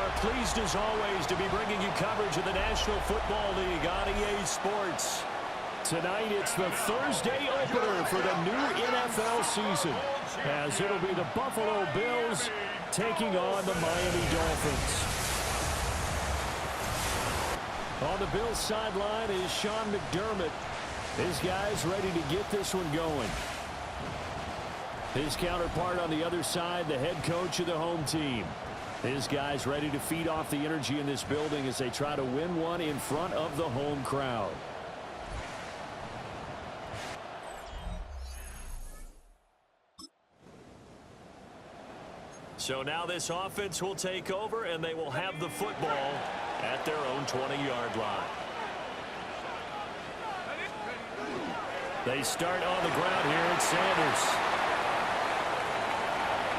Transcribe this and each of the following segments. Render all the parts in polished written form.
are pleased as always to be bringing you coverage of the National Football League on EA Sports. Tonight it's the Thursday opener for the new NFL season, as it'll be the Buffalo Bills taking on the Miami Dolphins. On the Bills sideline is Sean McDermott. His guys ready to get this one going. His counterpart on the other side, the head coach of the home team. His guys ready to feed off the energy in this building as they try to win one in front of the home crowd. So now this offense will take over, and they will have the football at their own 20-yard line. They start on the ground here at Sanders.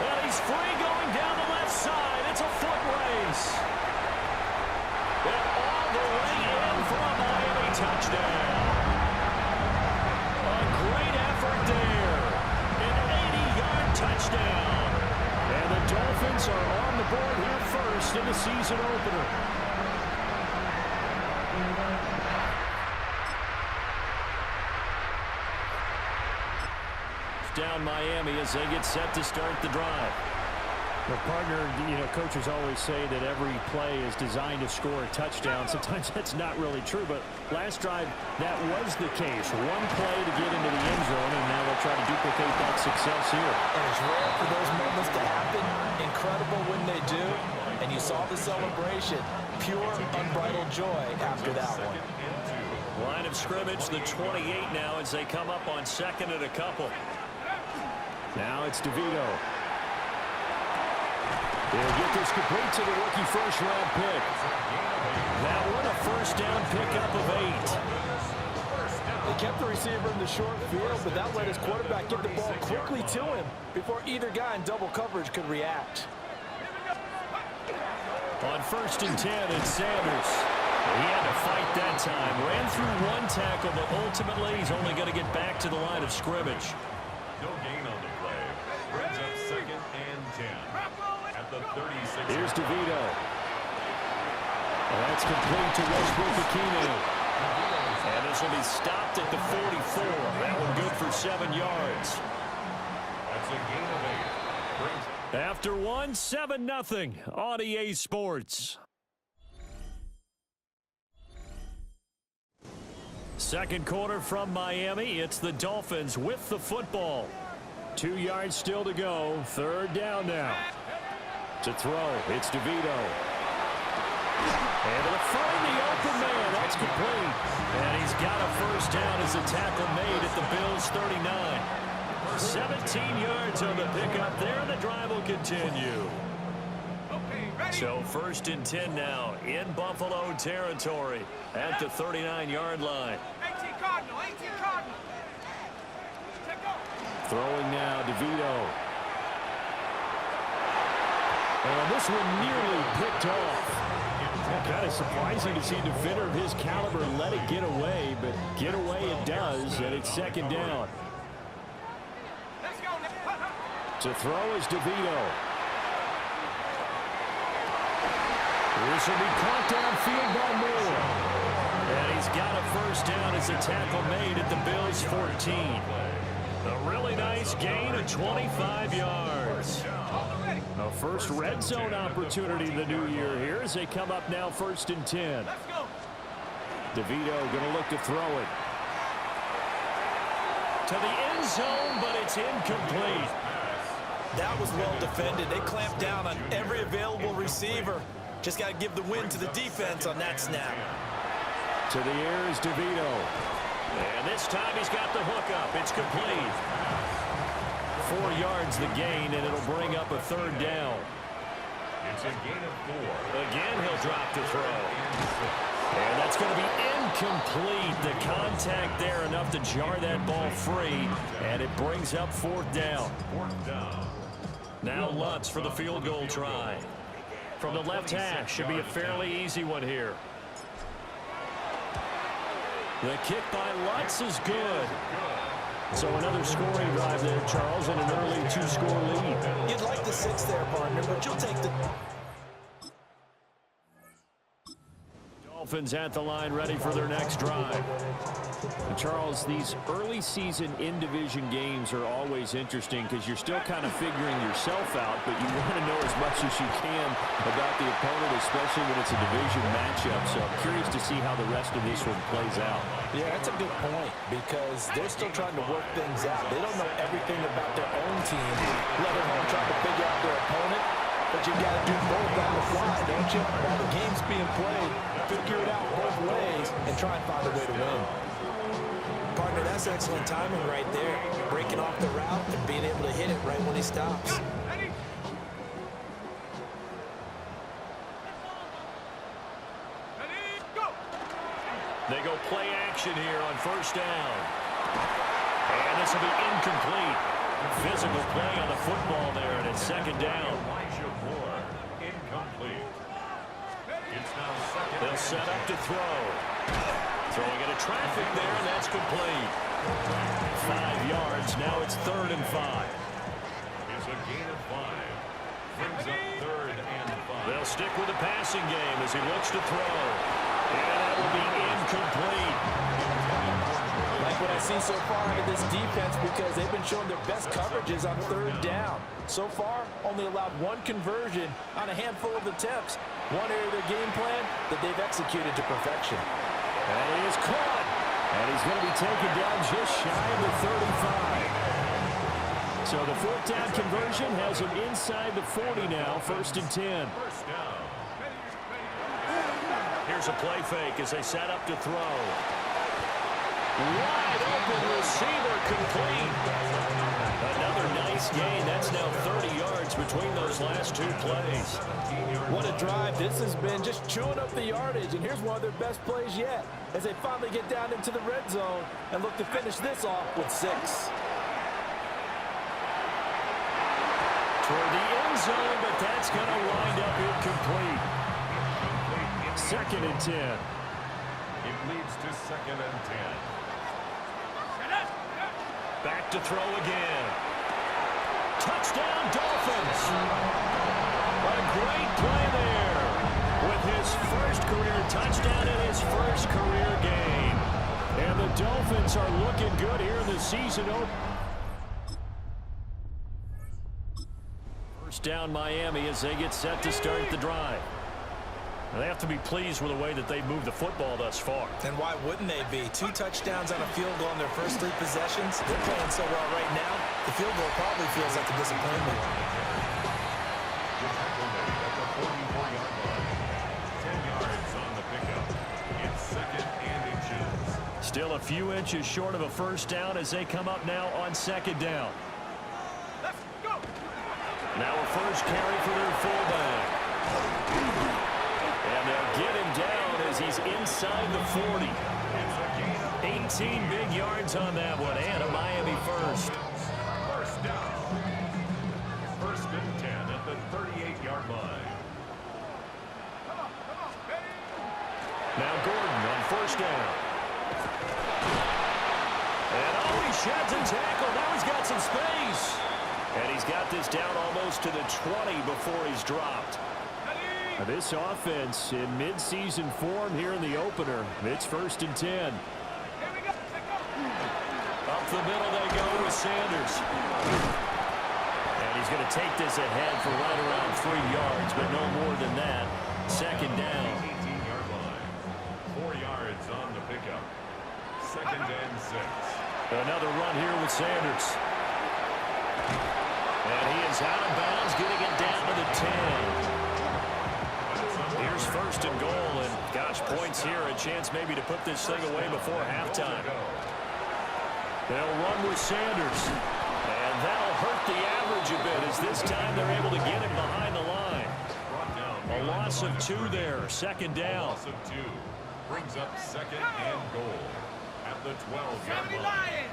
And he's free going down the left side. It's a foot race. And all the way in for a Miami touchdown. A great effort there. An 80-yard touchdown. And the Dolphins are on the board here first in the season opener. Down Miami as they get set to start the drive. The partner, coaches always say that every play is designed to score a touchdown. Sometimes that's not really true, but last drive, that was the case. One play to get into the end zone, and now they'll try to duplicate that success here. And it's rare for those moments to happen. Incredible when they do. And you saw the celebration. Pure, unbridled joy after that one. Line of scrimmage, the 28 now as they come up on second and a couple. Now it's DeVito. They'll get this complete to the rookie first-round pick. That one a first down pickup of 8. They kept the receiver in the short field, but that let his quarterback get the ball quickly to him before either guy in double coverage could react. On first and 10, it's Sanders. He had to fight that time. Ran through one tackle, but ultimately he's only going to get back to the line of scrimmage. No gain on the play. Brings up second and 10 at the 36. Here's DeVito. That's complete to Westbrook-Ikhine. And this will be stopped at the 44. That one good for 7 yards. That's a gain of 8. After one, 7-0 on EA Sports. Second quarter from Miami. It's the Dolphins with the football. 2 yards still to go. Third down now. To throw, it's DeVito. And to find the open man. That's complete. And he's got a first down as the tackle made at the Bills' 39. 17 yards on the pickup there, and the drive will continue. So first and 10 now in Buffalo territory at the 39-yard line. 18 Cardinal. Throwing now, DeVito. And this one nearly picked off. Kind of surprising to see a defender of his caliber let it get away, but get away it does, and it's second down. To throw is DeVito. This will be caught downfield by Moore. And he's got a first down as a tackle made at the Bills' 14. A really nice gain of 25 yards. A first red zone opportunity in the new year here as they come up now first and 10. DeVito going to look to throw it. To the end zone, but it's incomplete. That was well defended. They clamped down on every available receiver. Just got to give the win to the defense on that snap. To the air is DeVito. And this time he's got the hookup. It's complete. 4 yards the gain, and it'll bring up a third down. It's a gain of 4. Again, he'll drop the throw. And that's going to be incomplete. The contact there enough to jar that ball free, and it brings up fourth down. Now Lutz for the field goal try. From the left hash, should be a fairly easy one here. The kick by Lutz is good. So another scoring drive there, Charles, and an early 2-score lead. You'd like the 6 there, partner, but you'll take the... Dolphins at the line, ready for their next drive. And Charles, these early season in-division games are always interesting because you're still kind of figuring yourself out, but you want to know as much as you can about the opponent, especially when it's a division matchup. So I'm curious to see how the rest of this one plays out. Yeah, that's a good point because they're still trying to work things out. They don't know everything about their own team, let alone trying to figure out their opponent. But you got to do both on the fly, don't you? While the game's being played, figure it out both ways and try and find a way to win. Partner, that's excellent timing right there. Breaking off the route and being able to hit it right when he stops. They go play action here on first down. And this will be incomplete. Physical play on the football there, and it's second down. Incomplete. It's now second. They'll set up to throw. Throwing into traffic there, and that's complete. 5 yards. Now it's 3rd and 5. It's a gain of 5. Brings up 3rd and 5. They'll stick with the passing game as he looks to throw. And that will be incomplete. Like what I've seen so far out of this defense because they've been showing their best coverages on 3rd down. So far, only allowed 1 conversion on a handful of attempts. One area of their game plan that they've executed to perfection. And he is caught. And he's going to be taken down just shy of the 35. So the 4th down conversion has him inside the 40 now, 1st and 10. First down. Here's a play fake as they set up to throw. Wide open receiver complete. Another nice gain. That's now 30 yards between those last 2 plays. What a drive this has been, just chewing up the yardage. And here's one of their best plays yet as they finally get down into the red zone and look to finish this off with 6. Toward the end zone, but that's going to wind up incomplete. 2nd and 10. It leads to 2nd and 10. Back to throw again. Touchdown, Dolphins. What a great play there. With his first career touchdown in his first career game. And the Dolphins are looking good here in the season opener. First down Miami as they get set to start the drive. They have to be pleased with the way that they've moved the football thus far. And why wouldn't they be? 2 touchdowns on a field goal in their first 3 possessions. They're playing so well right now, the field goal probably feels like a disappointment. The tackle made at the 44-yard line. 10 yards on the pickup. It's 2nd and inches. Still a few inches short of a first down as they come up now on 2nd down. Let's go. Now a first carry for their fullback. And they'll get him down as he's inside the 40. 18 big yards on that one, and a Miami first. First down. 1st and 10 at the 38-yard line. Now Gordon on first down. And oh, he sheds a tackle. Now he's got some space. And he's got this down almost to the 20 before he's dropped. This offense in mid-season form here in the opener. It's 1st and 10. Up the middle they go with Sanders. And he's going to take this ahead for right around 3 yards, but no more than that. 2nd down. 18-yard line. 4 yards on the pickup. 2nd and 6. Another run here with Sanders. And he is out of bounds, getting it down to the 10. Here's 1st and goal, and gosh, points here, a chance maybe to put this thing away before halftime. They'll run with Sanders, and that'll hurt the average a bit as this time they're able to get him behind the line. A loss of 2 there, 2nd down. Loss of 2 brings up 2nd and goal at the 12-yard line.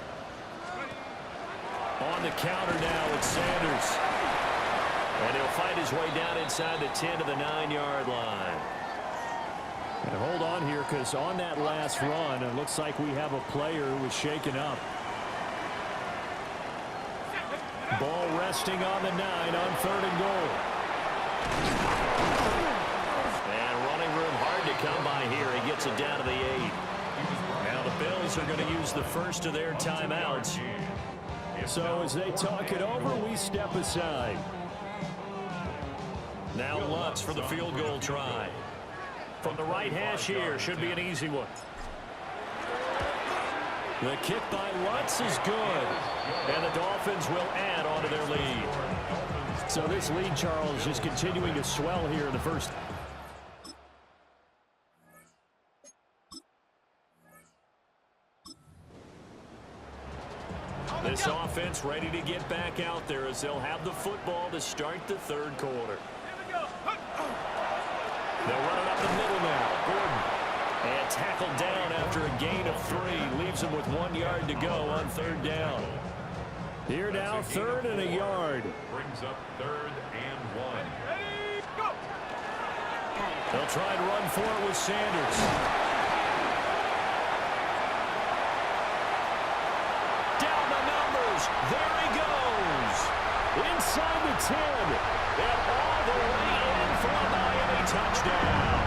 On the counter now with Sanders. And he'll fight his way down inside the 10 to the 9-yard line. And hold on here because on that last run, it looks like we have a player who was shaken up. Ball resting on the 9 on 3rd and goal. And running room hard to come by here. He gets gets it down to the 8. Now the Bills are going to use the first of their timeouts. So as they talk it over, we step aside. Now Lutz for the field goal try. From the right hash here, should be an easy one. The kick by Lutz is good. And the Dolphins will add on to their lead. So this lead, Charles, is continuing to swell here in the first. This offense ready to get back out there as they'll have the football to start the third quarter. They'll run it up the middle now. Gordon. And tackled down after a gain of 3. Leaves him with 1 yard to go on third down. Here now, 3rd and a yard. Brings up 3rd and 1. They'll try and run for it with Sanders. Down the numbers. There he goes. Inside the 10. And all the way in for a Miami touchdown.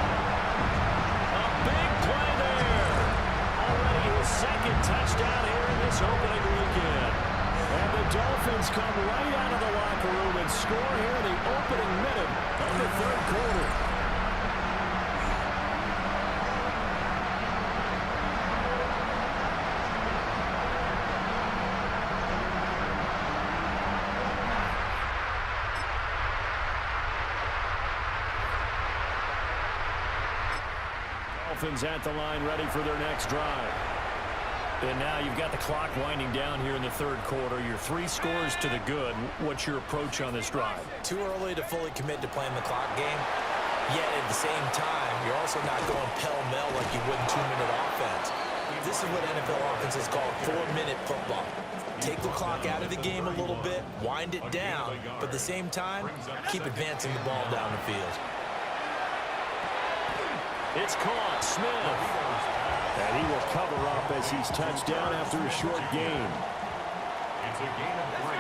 A big play there. Already his 2nd touchdown here in this opening weekend. And the Dolphins come right out of the locker room and score here in the opening minute of the third quarter. Dolphins at the line ready for their next drive. And now you've got the clock winding down here in the third quarter. Your 3 scores to the good. What's your approach on this drive? Too early to fully commit to playing the clock game. Yet at the same time, you're also not going pell-mell like you would in 2-minute offense. This is what NFL offenses call 4-minute football. Take the clock out of the game a little bit, wind it down, but at the same time, keep advancing the ball down the field. It's caught. Smith. And he will cover up as he's touched down after a short gain. It's a gain of 3.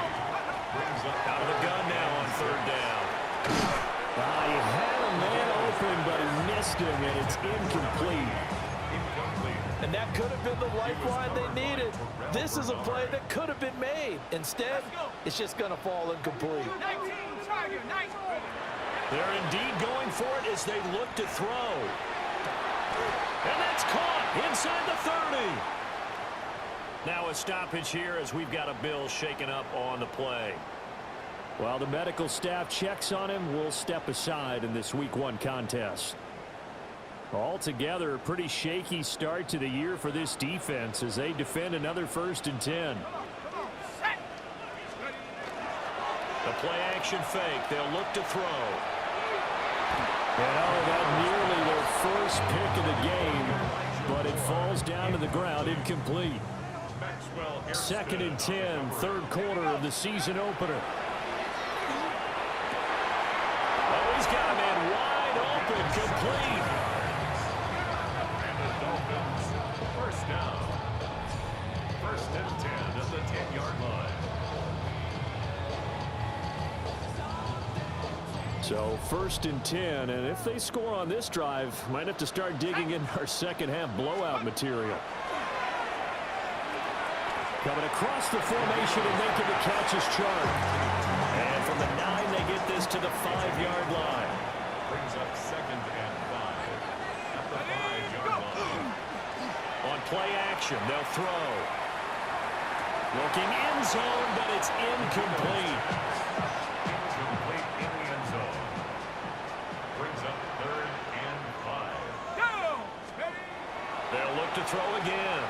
Brings up Out of the gun now on third down. He had a man open, but he missed him, and it's incomplete. And that could have been the lifeline they needed. This is a play that could have been made. Instead, it's just going to fall incomplete. They're indeed going for it as they look to throw. And that's caught inside the 30. Now a stoppage here as we've got a Bill shaken up on the play. While the medical staff checks on him, we'll step aside in this Week 1 contest. Altogether, a pretty shaky start to the year for this defense as they defend another 1st and 10. The play-action fake. They'll look to throw. And that nearly their first pick of the game, but it falls down to the ground incomplete. 2nd and 10, third quarter of the season opener. Oh, he's got a man wide open, complete. And the Dolphins, 1st down. 1st and 10 at the 10-yard line. So 1st and 10, and if they score on this drive, might have to start digging in our second half blowout material. Coming across the formation and making the catch is Chark. And from the 9, they get this to the 5-yard line. Brings up 2nd and 5 at the 5-yard line. On play action, they'll throw. Looking end zone, but it's incomplete. Incomplete in the end zone. Brings up 3rd and 5. They'll look to throw again.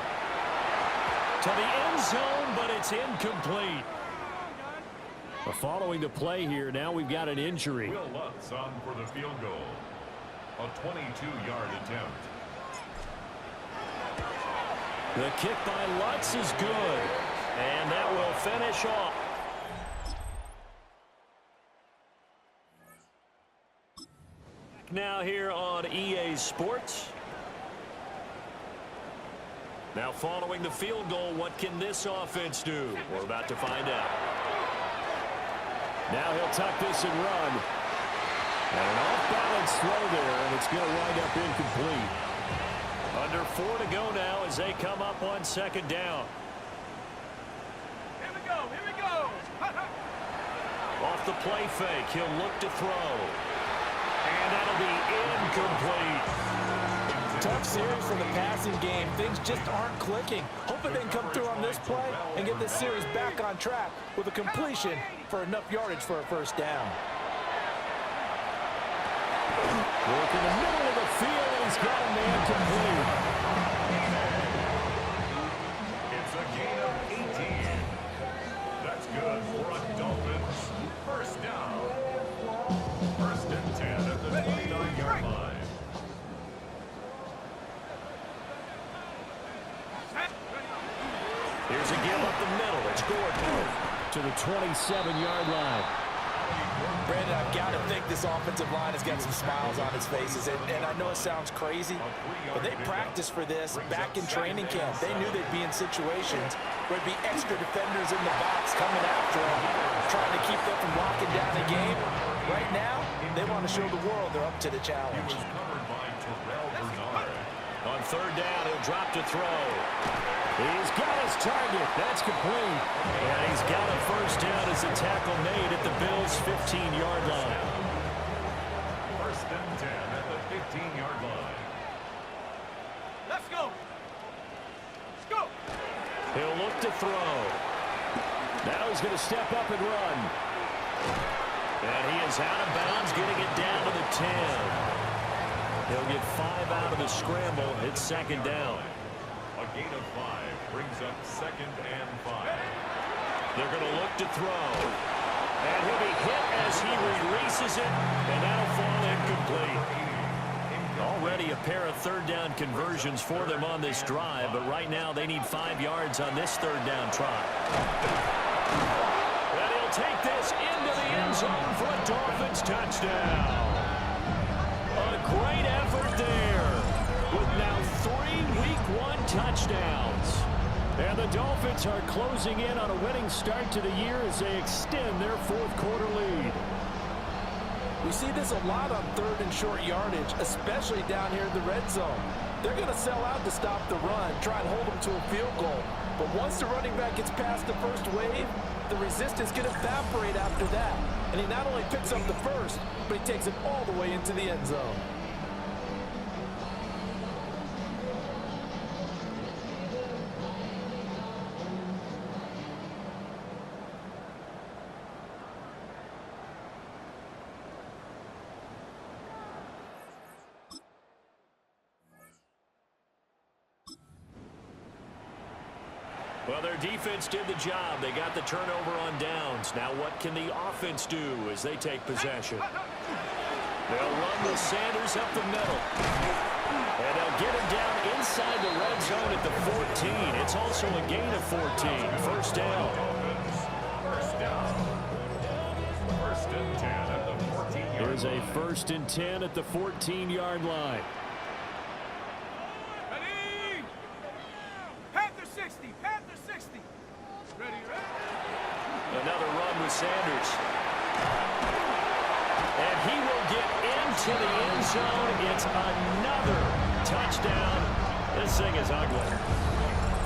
To the end zone, but it's incomplete. Following the play here, now we've got an injury. Will Lutz on for the field goal. A 22-yard attempt. The kick by Lutz is good. And that will finish off. Now here on EA Sports. Now following the field goal, what can this offense do? We're about to find out. Now he'll tuck this and run. And an off-balance throw there, and it's going to wind up incomplete. Under 4 to go now as they come up on second down. Here we go. Here we go. Off the play fake, he'll look to throw. And that'll be incomplete. Tough series for the passing game. Things just aren't clicking. Hoping they can come through on this play and get this series back on track with a completion for enough yardage for a first down. Work in the middle of the field, and he's got a man complete. It's a gain of 18. That's good for a Dolphins first down. First and 10 at the 29-yard line. Here's a give up the middle. It's Gordon to the 27-yard line. Brandon, I've got to think this offensive line has got some smiles on its faces. And I know it sounds crazy, but they practiced for this back in training camp. They knew they'd be in situations where there'd be extra defenders in the box coming after them, trying to keep them from locking down the game. Right now, they want to show the world they're up to the challenge. On third down, he'll drop to throw. He's got his target. That's complete. And he's got a first down as the tackle made at the Bills' 15-yard line. First and 10 at the 15-yard line. Let's go. Let's go. He'll look to throw. Now he's going to step up and run. And he is out of bounds, getting it down to the 10. He'll get 5 out of the scramble. It's second down. A gain of 5 brings up second and 5. They're going to look to throw. And he'll be hit as he releases it, and that'll fall incomplete. Already a pair of third down conversions for them on this drive, but right now they need 5 yards on this third down try. And he'll take this into the end zone for a Dolphins touchdown. A great effort there with now 3 Week 1 touchdowns. And the Dolphins are closing in on a winning start to the year as they extend their fourth-quarter lead. We see this a lot on third and short yardage, especially down here in the red zone. They're going to sell out to stop the run, try and hold them to a field goal. But once the running back gets past the first wave, the resistance can evaporate after that. And he not only picks up the first, but he takes it all the way into the end zone. Well, their defense did the job. They got the turnover on downs. Now what can the offense do as they take possession? They'll run with Sanders up the middle. And they'll get him down inside the red zone at the 14. It's also a gain of 14. First down. First down. First and 10 at the 14-yard line. Here's a first and 10 at the 14-yard line. Ready? Panther 60. Panther 60. Ready, ready. Another run with Sanders. And he will get into the end zone. It's another touchdown. This thing is ugly.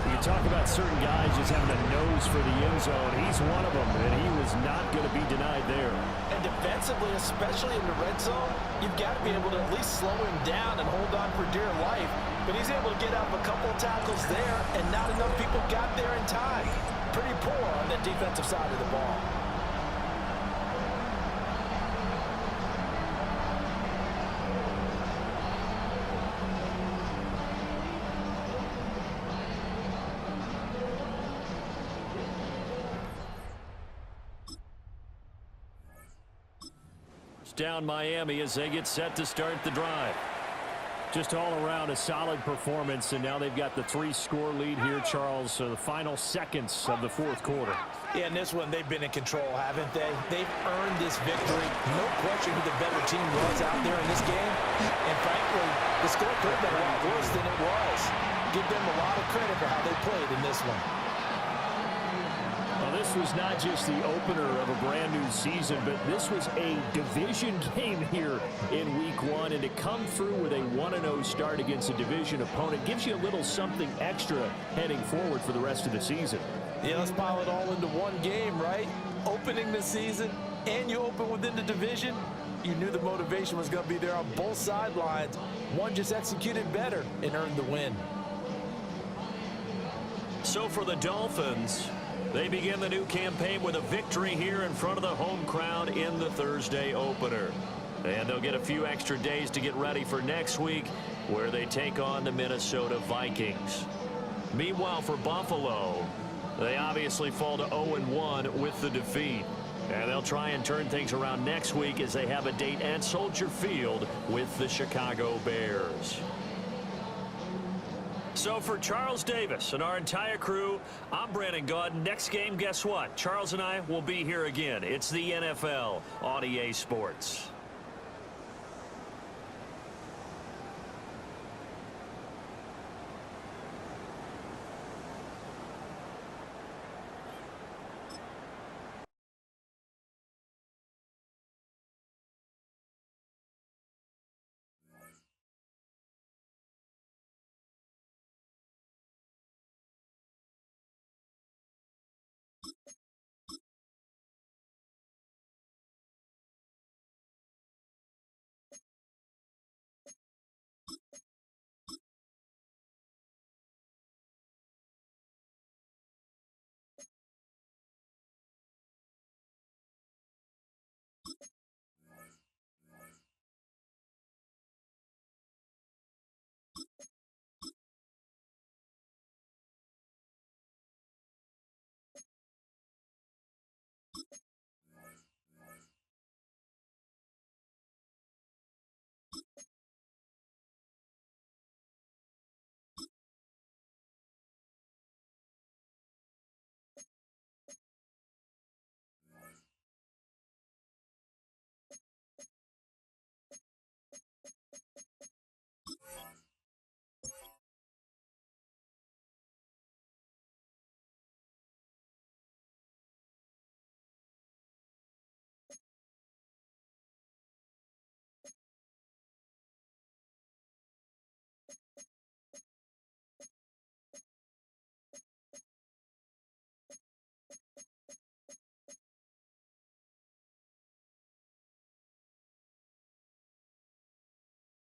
You talk about certain guys just having a nose for the end zone. He's one of them, and he was not going to be denied there. And defensively, especially in the red zone, you've got to be able to at least slow him down and hold on for dear life. But he's able to get up a couple of tackles there, and not enough people got there in time. Pretty poor on the defensive side of the ball. Down Miami as they get set to start the drive. Just all around a solid performance, and now they've got the 3-score lead here, Charles. So the final seconds of the fourth quarter. Yeah, in this one, they've been in control, haven't they? They've earned this victory. No question who the better team was out there in this game. And frankly, the score could have been a lot worse than it was. Give them a lot of credit for how they played in this one. Well, this was not just the opener of a brand new season, but this was a division game here in week 1. And to come through with a 1-0 start against a division opponent gives you a little something extra heading forward for the rest of the season. Yeah, let's pile it all into one game, right? Opening the season, and you open within the division. You knew the motivation was going to be there on both sidelines. One just executed better and earned the win. So for the Dolphins, they begin the new campaign with a victory here in front of the home crowd in the Thursday opener. And they'll get a few extra days to get ready for next week, where they take on the Minnesota Vikings. Meanwhile, for Buffalo, they obviously fall to 0-1 with the defeat. And they'll try and turn things around next week as they have a date at Soldier Field with the Chicago Bears. So for Charles Davis and our entire crew, I'm Brandon Gaudin. Next game, guess what? Charles and I will be here again. It's the NFL on EA Sports.